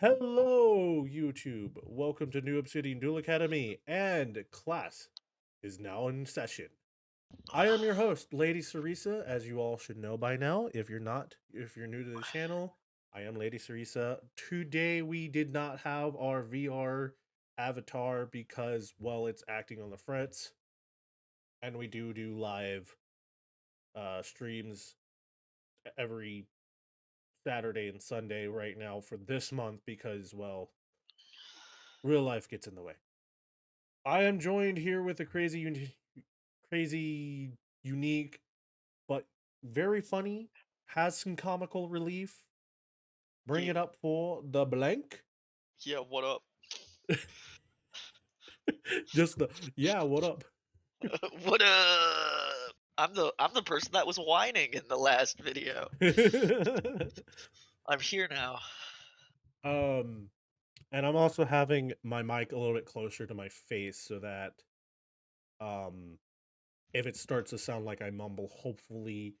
Hello, YouTube. Welcome to New Obsidian Duel Academy, and class is now in session. I am your host, Lady Sarisa, as you all should know by now. If you're new to the channel, I am Lady Sarisa. Today we did not have our VR avatar because, well, it's acting on the frets, and we do live streams every Saturday and Sunday right now for this month because, well, real life gets in the way. I am joined here with a crazy, unique, but very funny, has some comical relief. Bring Yeah, it up for the blank. yeah, what up? Just the yeah, what up? What up? I'm the person that was whining in the last video. I'm here now. um, and I'm also having my mic a little bit closer to my face so that um, if it starts to sound like I mumble, hopefully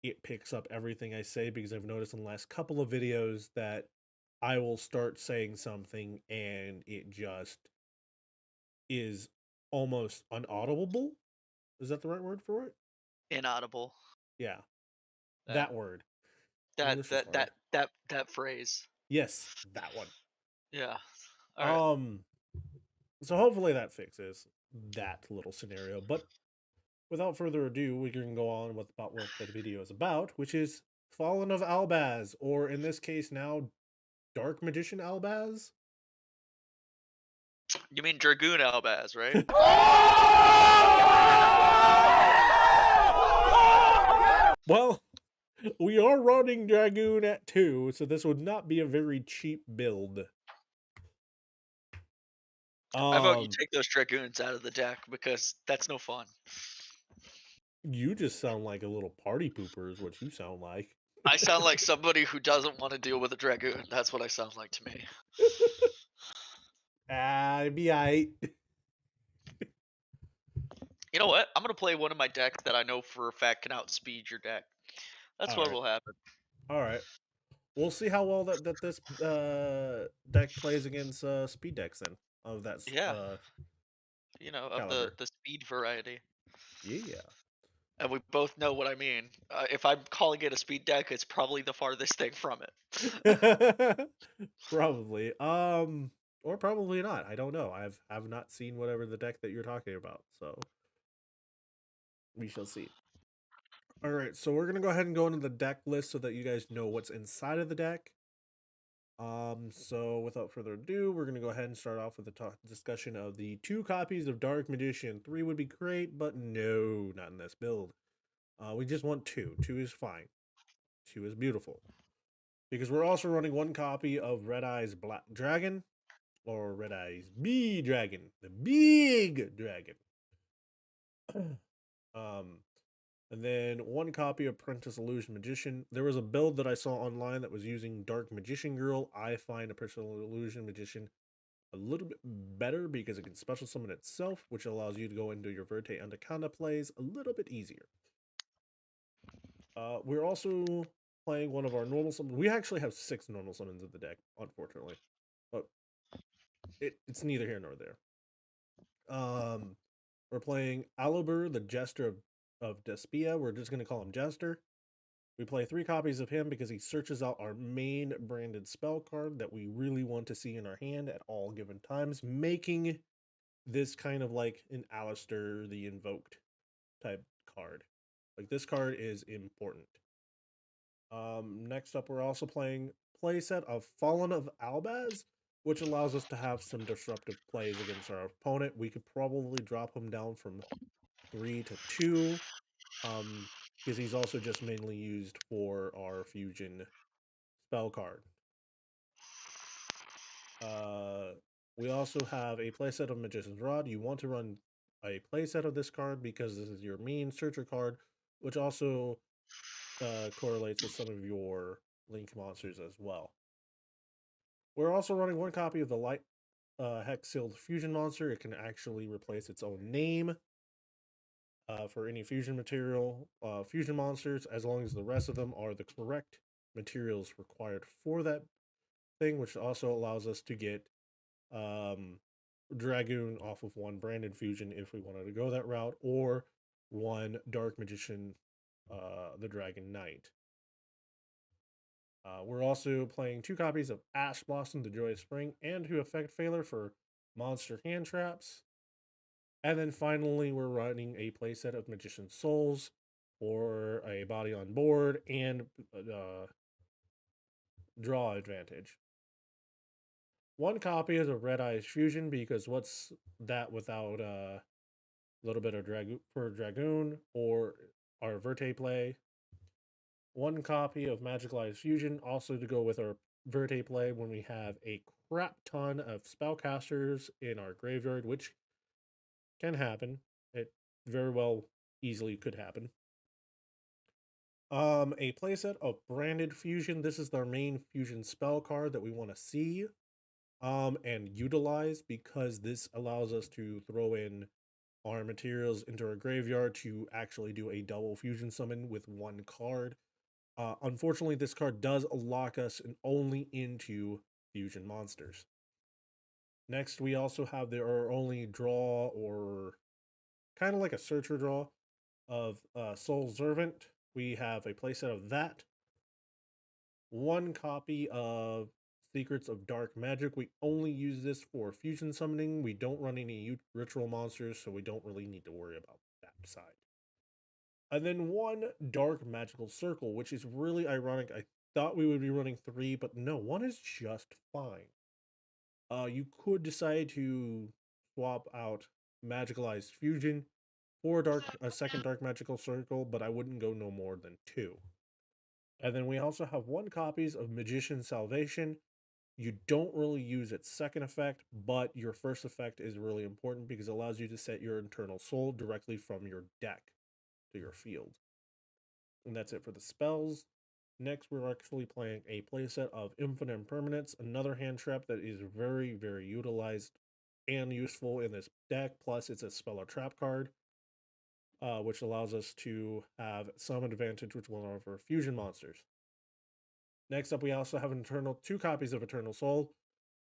it picks up everything I say because I've noticed in the last couple of videos that I will start saying something and it just is almost unaudible. Is that the right word for it? Inaudible. Yeah, Yeah. that word. That English is that hard. that that that phrase. Yes, that one. Yeah. All right. Um, so hopefully that fixes that little scenario. But without further ado, we can go on with about what the video is about, which is Fallen of Albaz, or in this case now, Dark Magician Albaz. You mean Dragoon Albaz, right? Well, we are running Dragoon at 2, so this would not be a very cheap build. I vote you Um, take those Dragoons out of the deck because that's no fun. you just sound like a little party pooper, is what you sound like. I sound like somebody who doesn't want to deal with a Dragoon. That's what I sound like to me. Be aight. You know what? I'm gonna play one of my decks that I know for a fact can outspeed your deck. That's All what right, will happen. all right. We'll see how well that this deck plays against speed decks then of that Yeah. Of the caliber. the speed variety. Yeah. And we both know what I mean. If I'm calling it a speed deck, it's probably the farthest thing from it. Probably. Or probably not. I don't know. I've not seen whatever the deck that you're talking about, so we shall see. All right, so we're gonna go ahead and go into the deck list so that you guys know what's inside of the deck. So without further ado, we're gonna go ahead and start off with the discussion of the 2 copies of Dark Magician. 3 would be great, but no, not in this build. We just want 2. 2 is fine. 2 is beautiful. Because we're also running 1 copy of Red Eyes Black Dragon, or Red Eyes B Dragon, the big dragon. um, and then 1 copy of Apprentice Illusion Magician. There was a build that I saw online that was using Dark Magician Girl. I find Apprentice Illusion Magician a little bit better because it can special summon itself, which allows you to go into your Verte Undecanda plays a little bit easier. We're also playing one of our normal summons. We actually have 6 normal summons in the deck, unfortunately. But it's neither here nor there. We're playing Alubur, the Jester of Despia. We're just going to call him Jester. We play 3 copies of him because he searches out our main branded spell card that we really want to see in our hand at all given times, making this kind of like an Alistair the Invoked type card. Like, this card is important. Next up, we're also playing playset of Fallen of Albaz, which allows us to have some disruptive plays against our opponent. We could probably drop him down from 3 to 2, because he's also just mainly used for our fusion spell card. Uh, we also have a playset of Magician's Rod. You want to run a playset of this card because this is your main searcher card, which also correlates with some of your link monsters as well. We're also running 1 copy of the Light Hex Sealed Fusion Monster. It can actually replace its own name for any fusion material, fusion monsters, as long as the rest of them are the correct materials required for that thing, which also allows us to get um, Dragoon off of one branded fusion if we wanted to go that route, or one Dark Magician, the Dragon Knight. We're also playing 2 copies of Ash Blossom, the Joy of Spring, and Who Effect Failure for monster hand traps. And then finally, we're running a playset of Magician Souls for a body on board and draw advantage. 1 copy is a Red Eyes Fusion because what's that without a little bit of Dragoon or our Verte play? 1 copy of Magical Eyes Fusion also to go with our Verte play when we have a crap ton of spellcasters in our graveyard, which can happen. It very well easily could happen. A playset of Branded Fusion. This is our main fusion spell card that we want to see and utilize because this allows us to throw in our materials into our graveyard to actually do a double fusion summon with 1 card. Unfortunately, this card does lock us only into fusion monsters. Next, we also have our only draw, or kind of like a searcher draw, of Soul Servant. We have a playset of that. 1 copy of Secrets of Dark Magic. We only use this for fusion summoning. We don't run any ritual monsters, so we don't really need to worry about that side. And then 1 Dark Magical Circle, which is really ironic. I thought we would be running 3, but no, 1 is just fine. You could decide to swap out Magicalized Fusion for a second Dark Magical Circle, but I wouldn't go no more than 2. And then we also have 1 copies of Magician Salvation. You don't really use its second effect, but your first effect is really important because it allows you to set your Eternal Soul directly from your deck to your field. And that's it for the spells. Next, we're actually playing a playset of Infinite Impermanence, another hand trap that is very, very utilized and useful in this deck. Plus, it's a spell or trap card, which allows us to have some advantage with one of our fusion monsters. Next up, we also have 2 copies of Eternal Soul.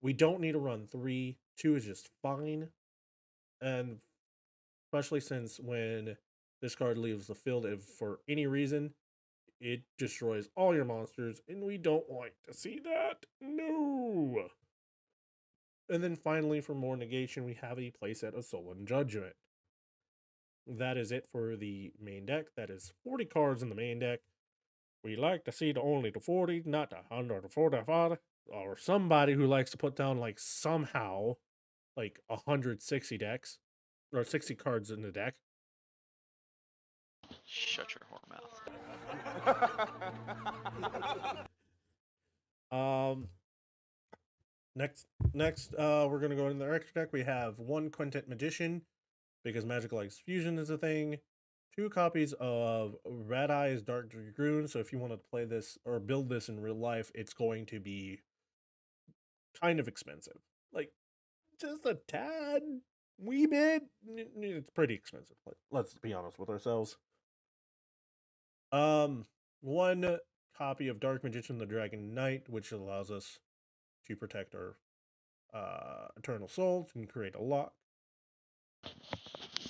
We don't need to run 3. 2 is just fine. And especially since when this card leaves the field, if for any reason, it destroys all your monsters, and we don't like to see that. No! And then finally, for more negation, we have a playset of Sullen Judgment. That is it for the main deck. That is 40 cards in the main deck. We like to see only the 40, not the 145, or somebody who likes to put down like somehow like 160 decks or 60 cards in the deck. Shut your whore mouth. Next, we're gonna go into the extra deck. We have 1 Quintet Magician because Magical Ice Fusion is a thing. 2 copies of Red Eyes Dark Dragoon. So if you want to play this or build this in real life, it's going to be kind of expensive. Like just a tad, wee bit. It's pretty expensive. Let's be honest with ourselves. 1 copy of Dark Magician the Dragon Knight, which allows us to protect our Eternal Souls and create a lock.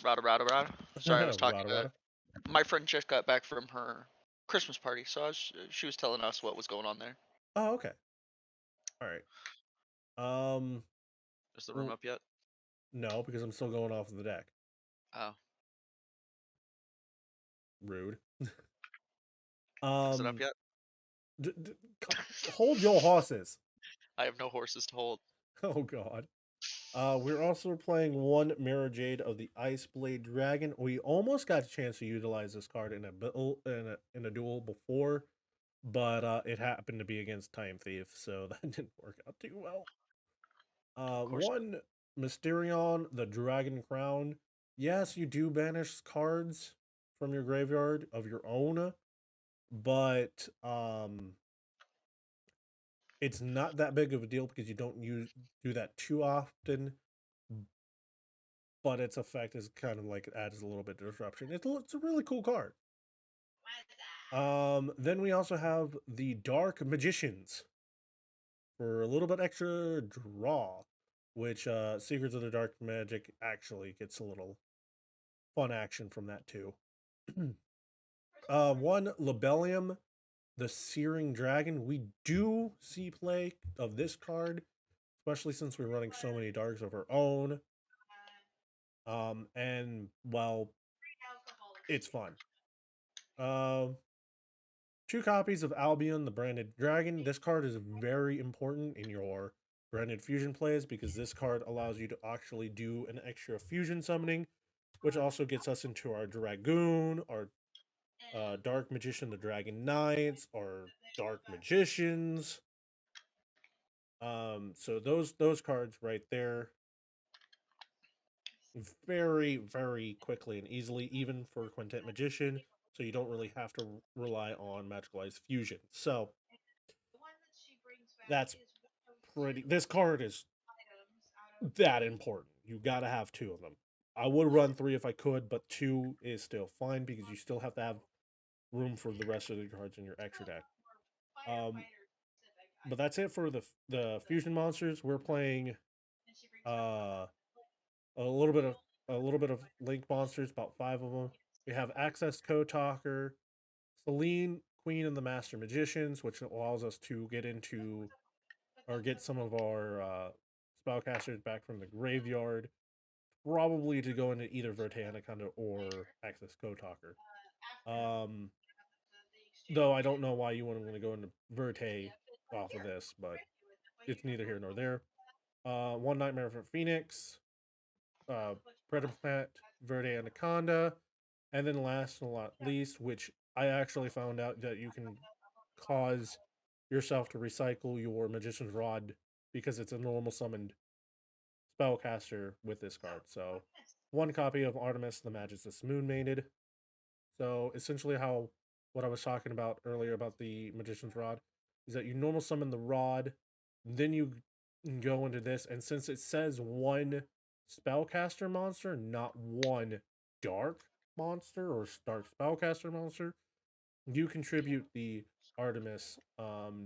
Rada. Sorry, I was talking Rada to rada. my friend. Just got back from her Christmas party, so she was telling us what was going on there. Oh, okay. All right. Is the room up yet? No, because I'm still going off of the deck. Oh. Rude. Is it up yet? Hold your horses. I have no horses to hold. Oh god. We're also playing 1 Mirror Jade of the Ice Blade Dragon. We almost got a chance to utilize this card in a duel before, but it happened to be against Time Thief, so that didn't work out too well. 1 Mysterion, the Dragon Crown. Yes, you do banish cards from your graveyard of your own, but it's not that big of a deal because you don't do that too often. But its effect is kind of like it adds a little bit of disruption. It's a really cool card. Then we also have the Dark Magicians for a little bit extra draw, which Secrets of the Dark Magic actually gets a little fun action from that too. One Labellium, the Searing Dragon. We do see play of this card, especially since we're running so many darks of our own. And well, it's fun. Um, Two copies of Albion, the Branded Dragon. This card is very important in your Branded Fusion plays because this card allows you to actually do an extra fusion summoning, which also gets us into our Dragoon, our Dark Magician, the Dragon Knights, our Dark Magicians. So those cards right there, very very quickly and easily, even for Quintet Magician. So you don't really have to rely on Magicalized Fusion. So that's pretty. This card is that important. You gotta have two of them. I would run three if I could, but two is still fine because you still have to have room for the rest of the cards in your extra deck. Um, but that's it for the fusion monsters. We're playing uh a little bit of link monsters, about five of them. We have Access Code Talker, Celine, Queen and the Master Magicians, which allows us to get into or get some of our spellcasters back from the graveyard, probably to go into either Verte Anaconda or Access Code Talker. Um, though I don't know why you wouldn't want to go into Verte off of this, but it's neither here nor there. One Nightmare for Phoenix, uh, Predaplant, Verde Anaconda, and then last and not least, which I actually found out that you can cause yourself to recycle your Magician's Rod because it's a normal summoned spellcaster with this card. So, one copy of Artemis the Magicus Moon Maided. So, essentially, how what I was talking about earlier about the Magician's Rod is that you normal summon the rod, then you go into this, and since it says one spellcaster monster, not one dark monster or dark spellcaster monster, you contribute the Artemis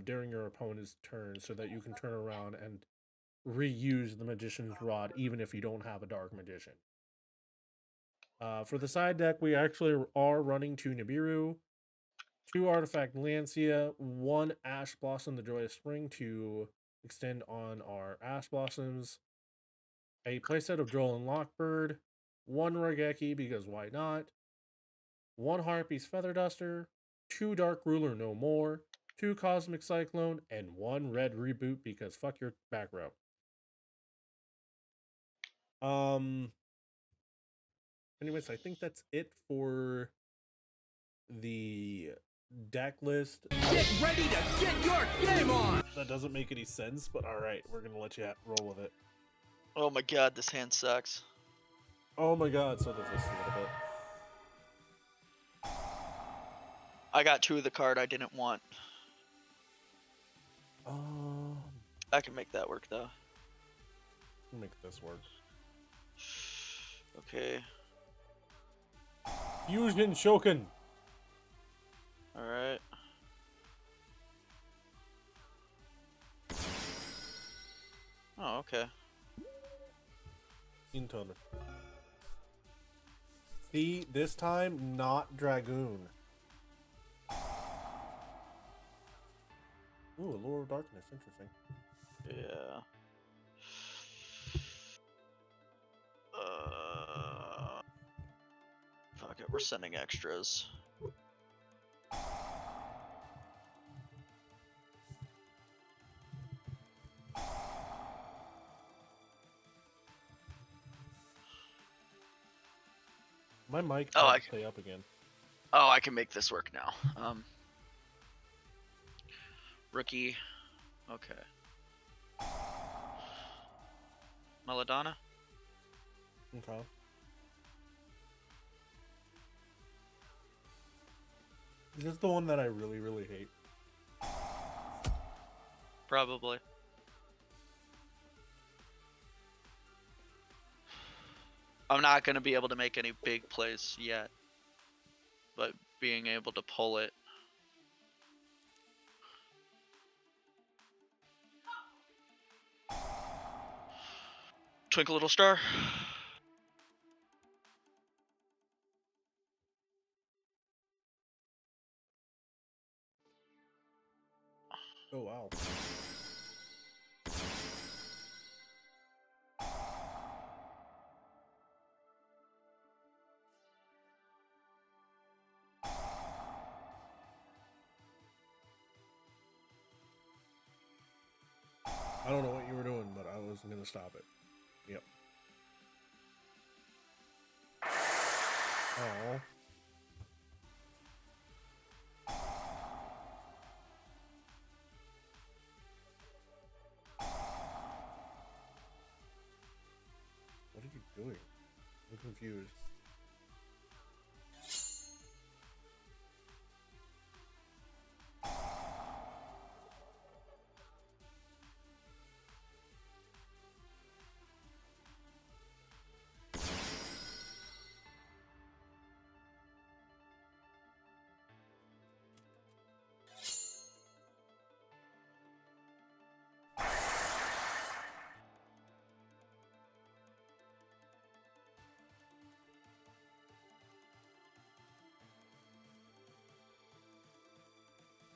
during your opponent's turn so that you can turn around and reuse the Magician's Rod even if you don't have a Dark Magician. For the side deck, we actually are running two Nibiru, two Artifact Lancia, one Ash Blossom, the Joyous Spring to extend on our Ash Blossoms, a playset of Droll and Lockbird, one Regeki because why not, one Harpy's Feather Duster, two Dark Ruler No More, two Cosmic Cyclone, and one Red Reboot because fuck your back row. Anyways, I think that's it for the deck list. Get ready to get your game on! That doesn't make any sense, but alright, we're gonna let you roll with it. Oh my god, this hand sucks. Oh my god, so does this a little bit. I got two of the card I didn't want. I can make that work though. Make this work. Okay. Fusion Shoken. Alright. Oh, okay. Inton. See, this time not Dragoon. Ooh, Lure of Darkness, interesting. Yeah. Fuck it, we're sending extras. My mic Oh, can't stay up again. Oh, I can make this work now. Rookie. Okay. Melodonna? Okay. This is the one that I really, really hate. Probably. I'm not going to be able to make any big plays yet. But being able to pull it. Twinkle Little Star. Oh wow. I don't know what you were doing, but I wasn't gonna stop it. Yep. Oh. What are you doing? I'm confused.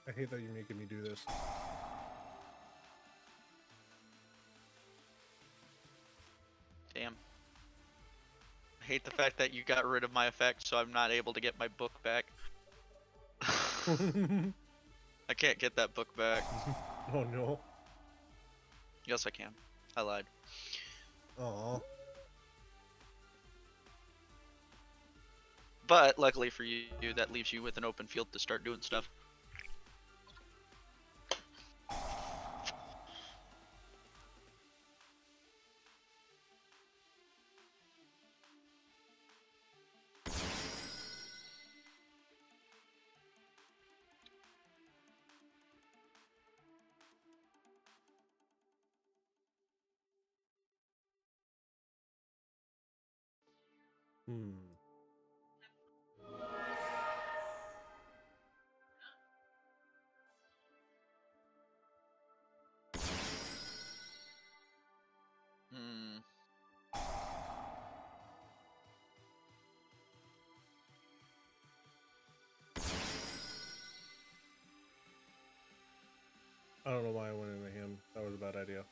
I hate that you're making me do this. Damn. I hate the fact that you got rid of my effect, so I'm not able to get my book back. I can't get that book back. Oh no. Yes, I can. I lied. Aw. But luckily for you, that leaves you with an open field to start doing stuff. Hmm. Hmm. I don't know why I went into him. That was a bad idea.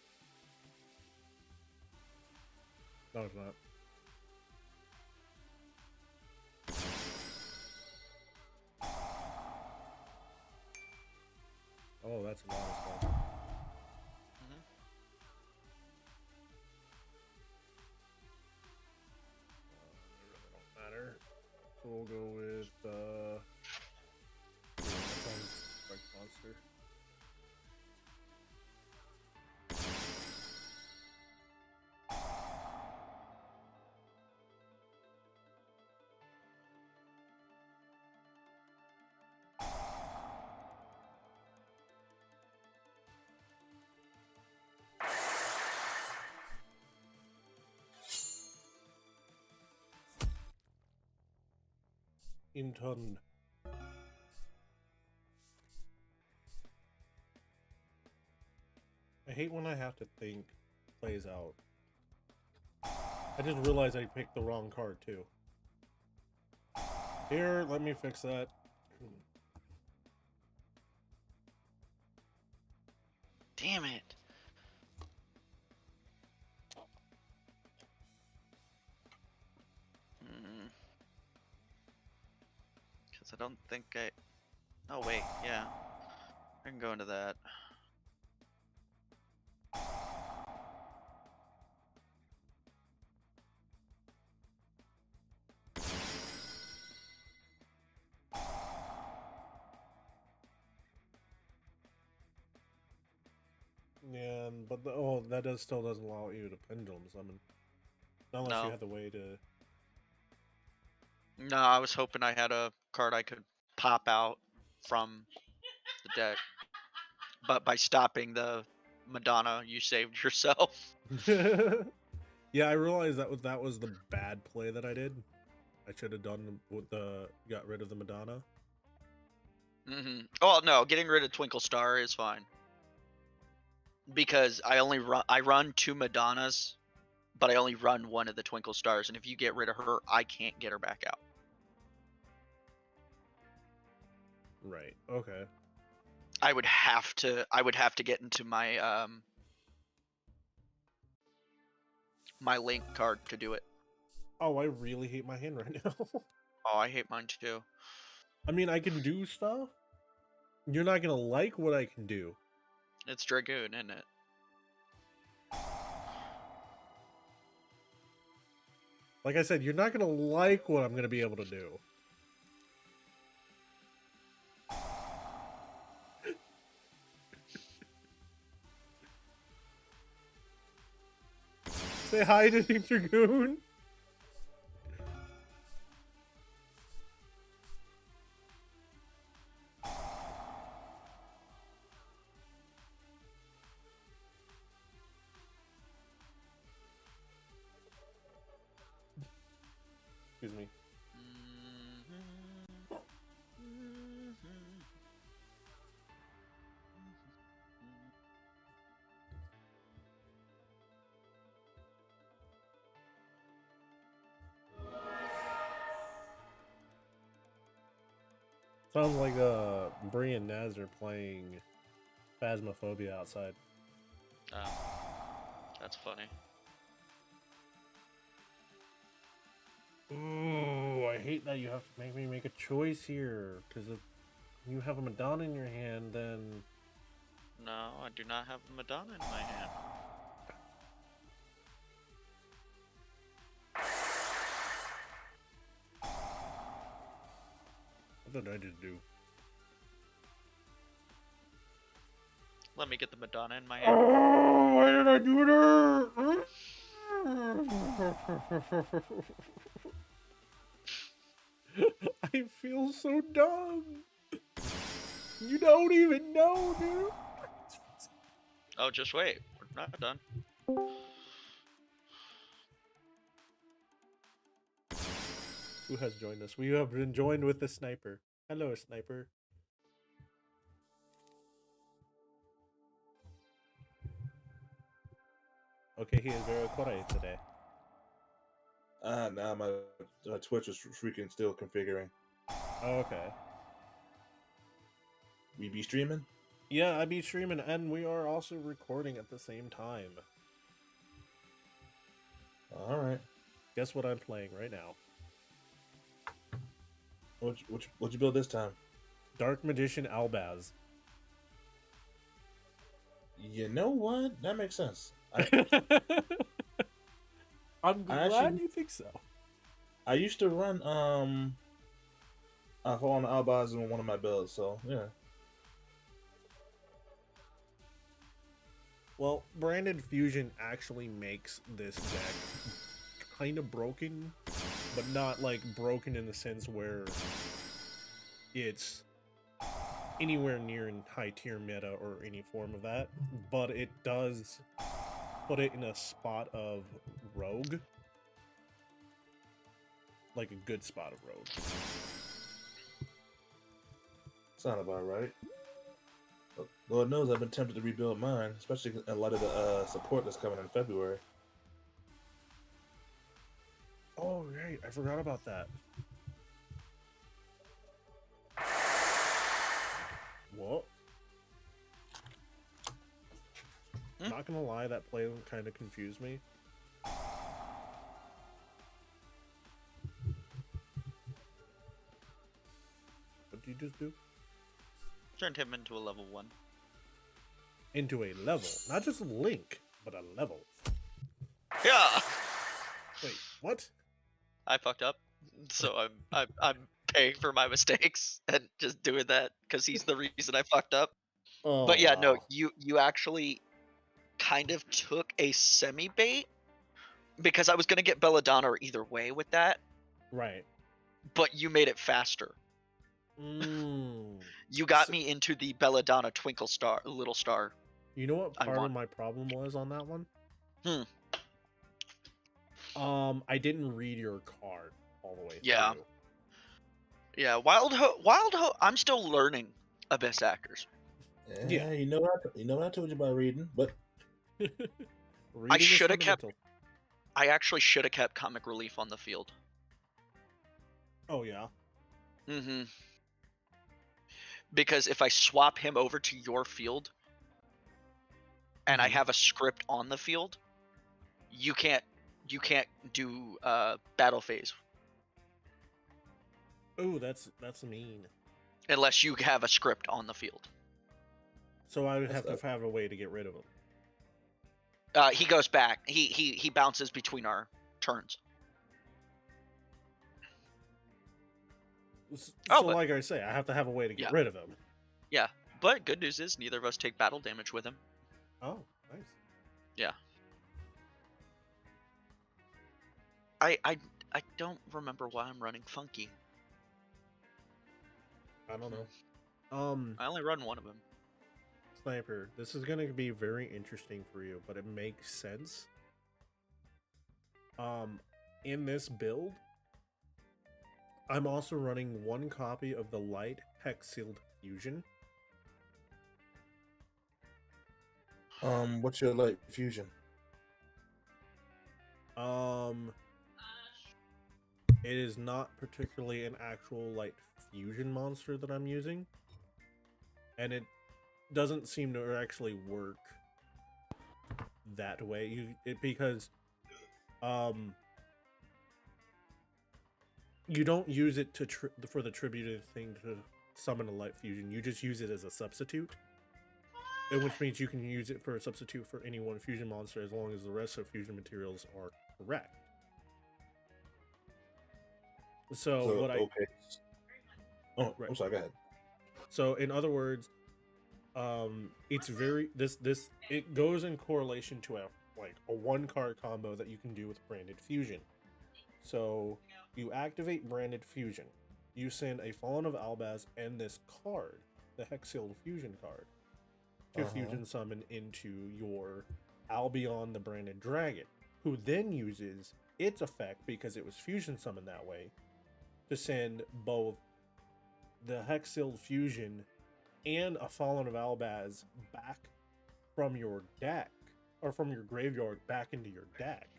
No, it's not. Oh, that's a lot of stuff. They really don't matter. So we'll go with that sounds like monster. In turn. I hate when I have to think plays out. I just realized I picked the wrong card too. Here, let me fix that. Damn it. Because I don't think I... Oh, wait. Yeah. I can go into that. Yeah, but that still doesn't allow you to pendulum summon. Not unless you No. have the way to. No, I was hoping I had a card I could pop out from the deck. But by stopping the Madonna, you saved yourself. Yeah, I realized that was the bad play that I did. I should have done with got rid of the Madonna. Oh no, getting rid of Twinkle Star is fine. Because I run 2 Madonnas but I only run one of the Twinkle Stars, and if you get rid of her, I can't get her back out. Right. Okay. I would have to get into my my link card to do it. Oh, I really hate my hand right now. Oh, I hate mine too. I mean, I can do stuff. You're not gonna like what I can do. It's Dragoon, isn't it? Like I said, you're not gonna like what I'm gonna be able to do. Say hi to the Dragoon. Excuse me. Sounds like Bree and Naz are playing Phasmophobia outside. Oh, that's funny. Ooh, I hate that you have to make me make a choice here. Because if you have a Madonna in your hand, then... No, I do not have the Madonna in my hand. What did I just do? Let me get the Madonna in my hand. Oh, why did I do that? I feel so dumb. You don't even know, dude. Oh, just wait. We're not done. Who has joined us? We have been joined with the sniper. Hello, sniper. Okay, he is very quiet today. Nah, my Twitch is freaking still configuring. Oh, okay. We be streaming? Yeah, I be streaming, and we are also recording at the same time. Alright. Guess what I'm playing right now? What'd you build this time? Dark Magician Albaz. You know what? That makes sense. I'm glad you think so. I used to run I fall on the Albaz in one of my builds, so yeah. Well, Branded Fusion actually makes this deck kind of broken, but not like broken in the sense where it's anywhere near in high tier meta or any form of that, but it does put it in a spot of rogue, like a good spot of rogue. Sound about right. Lord knows I've been tempted to rebuild mine, especially in light of the support that's coming in February. Oh, right. I forgot about that. What? Not gonna lie, that play kind of confused me. What did you just do? Turned him into a level 1. Into a level. Not just a link, but a level. Yeah! Wait, what? I fucked up. So I'm paying for my mistakes and just doing that because he's the reason I fucked up. Oh, But yeah, no, wow. you actually kind of took a semi-bait because I was going to get Belladonna either way with that, Right. but you made it faster. You got me into the Belladonna Twinkle Star, Little Star. You know what part of my problem was on that one? I didn't read your card all the way Yeah. through. Yeah, Wild Hope, I'm still learning Abyss Hackers. Yeah, you know what I told you about reading, but Reading is shoulda kept- fundamental. I actually should have kept Comic Relief on the field. Oh yeah. Mm-hmm. Because if I swap him over to your field, and I Mhm. have a script on the field, you can't do battle phase Ooh, that's mean. unless you have a script on the field. So I would That's have to have a way to get rid of him. He goes back. He bounces between our turns. So but- like I say, I have to have a way to get Yeah. rid of him. Yeah, but good news is neither of us take battle damage with him. Oh, nice. Yeah. I don't remember why I'm running Funky. I don't know. I only run one of them. Sniper, this is gonna be very interesting for you, but it makes sense. In this build, I'm also running one copy of the Light Hex Sealed Fusion. What's your light fusion? It is not particularly an actual light fusion monster that I'm using, and it doesn't seem to actually work that way. Because you don't use it for the tributed thing to summon a light fusion. You just use it as a substitute, and which means you can use it for a substitute for any one fusion monster as long as the rest of fusion materials are correct. So what I okay. Oh, Right. I'm sorry. Go ahead. So in other words, it's very it goes in correlation to a 1-card combo that you can do with Branded Fusion. So you activate Branded Fusion, you send a Fallen of Albaz and this card, the Hexiled Fusion card, to fusion summon into your Albion the Branded Dragon, who then uses its effect, because it was fusion summoned that way, to send both the Hexiled Fusion and a Fallen of Albaz back from your deck, or from your graveyard back into your deck.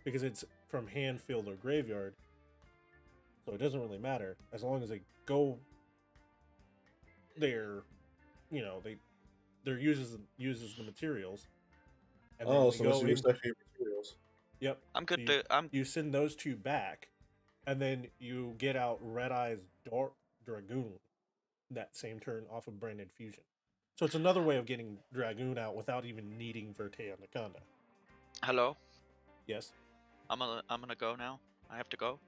Because it's from hand, field, or graveyard, so it doesn't really matter as long as they go there. You know, they're uses the materials. And then So this is your stuff for your materials. Yep. I'm good So to you send those two back, and then you get out Red Eye's Dark Dragoon that same turn off of Branded Fusion. So it's another way of getting Dragoon out without even needing Verte Anaconda. Hello. Yes. I'm gonna go now. I have to go.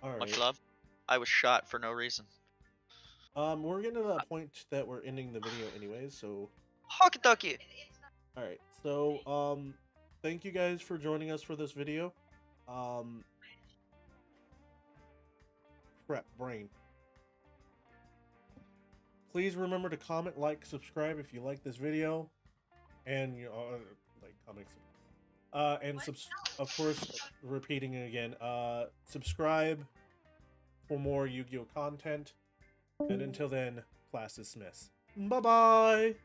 All right. Much love. I was shot for no reason. We're getting to that point that we're ending the video anyways, so Hockey ducky. all right. So thank you guys for joining us for this video. Crap brain. Please remember to comment, like, subscribe if you like this video, and comment. Of course, repeating it again, subscribe for more Yu-Gi-Oh content. And until then, class dismissed. Bye-bye!